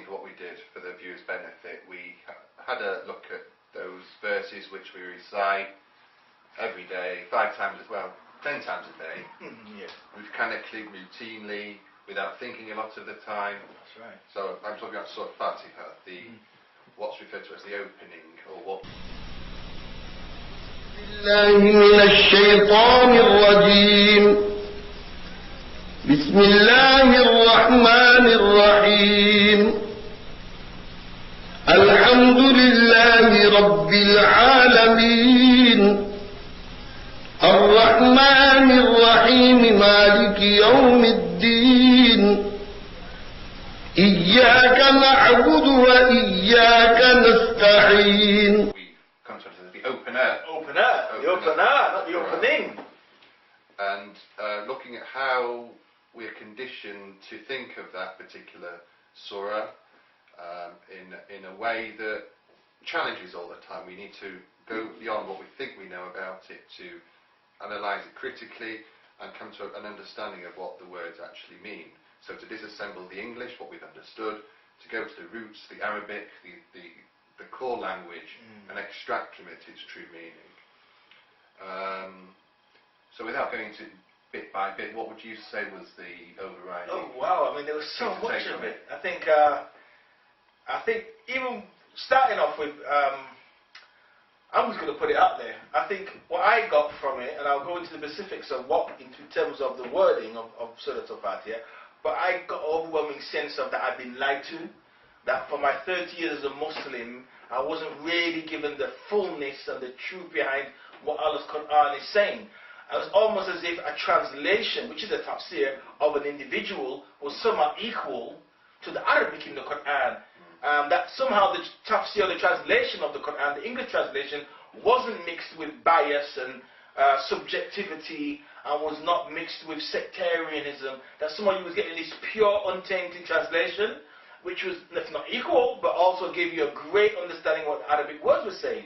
What we did for the viewers' benefit, we had a look at those verses which we recite every day, 5 times as well, 10 times a day. Yes. We've kind of cleaned routinely, without thinking a lot of the time. That's right. So I'm talking about Surah Fatiha, what's referred to as the opening, or what. بسم الله الرحمن الرحيم الحمد لله رب العالمين الرحمن الرحيم مالك يوم الدين إياك نعبد وإياك نستعين. We come to the opener. The opener, not the opening. And looking at how we're conditioned to think of that particular surah in a way that challenges all the time. We need to go beyond what we think we know about it to analyse it critically and come to an understanding of what the words actually mean. So to disassemble the English, what we've understood, to go to the roots, the Arabic, the core language, and extract from it its true meaning. So without going to bit by bit, what would you say was the overriding? Oh wow! I mean, there was so much of it. I think even starting off with, I'm just going to put it out there. I think what I got from it, and I'll go into the specifics of what, in terms of the wording of Surah Al-Fatiha, but I got an overwhelming sense of that I've been lied to. That for my 30 years as a Muslim, I wasn't really given the fullness and the truth behind what Allah's Qur'an is saying. It was almost as if a translation, which is a tafsir of an individual, was somehow equal to the Arabic in the Qur'an. That somehow the tafsir, the translation of the Qur'an, the English translation, wasn't mixed with bias and subjectivity, and was not mixed with sectarianism. That somehow you was getting this pure, untainted translation, which was, if not equal, but also gave you a great understanding of what the Arabic words were saying.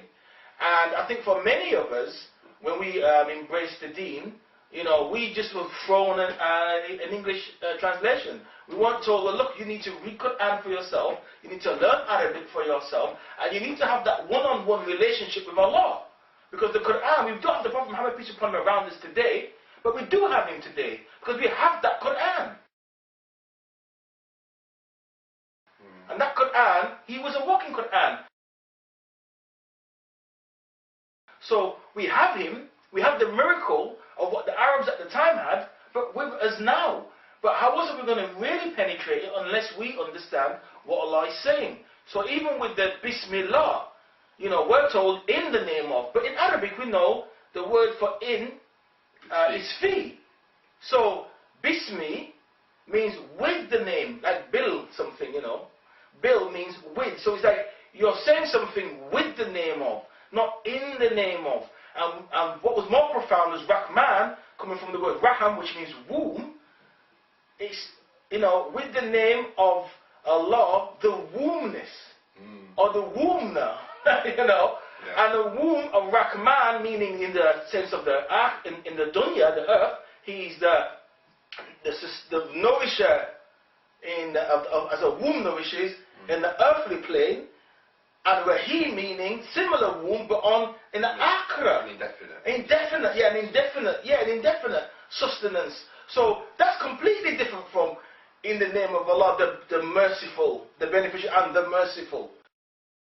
And I think for many of us, when we embraced the deen, you know, we just were thrown an English translation. We weren't told, well, look, you need to read Qur'an for yourself, you need to learn Arabic for yourself, and you need to have that one-on-one relationship with Allah. Because the Qur'an, we don't have the Prophet Muhammad, peace upon him, around us today, but we do have him today, because we have that Qur'an. And that Qur'an, he was a walking Qur'an. So we have him, we have the miracle of what the Arabs at the time had, but with us now. But how was it we're going to really penetrate it unless we understand what Allah is saying? So even with the Bismillah, you know, we're told in the name of, but in Arabic we know the word for in is fi. So Bismi means with the name, like build something, you know. Build means with. So it's like you're saying something with the name of, not in the name of. And what was more profound was Rahman, coming from the word Raham, which means womb. It's, you know, with the name of Allah, the wombness, or the wombner, you know. Yeah. And the womb of Rahman, meaning in the sense of the earth, in the dunya, the earth, he's the nourisher as a womb nourishes in the earthly plane. And Rahim meaning similar womb, but in the akhirah. An indefinite sustenance. So that's completely different from in the name of Allah, the merciful, the beneficial and the merciful.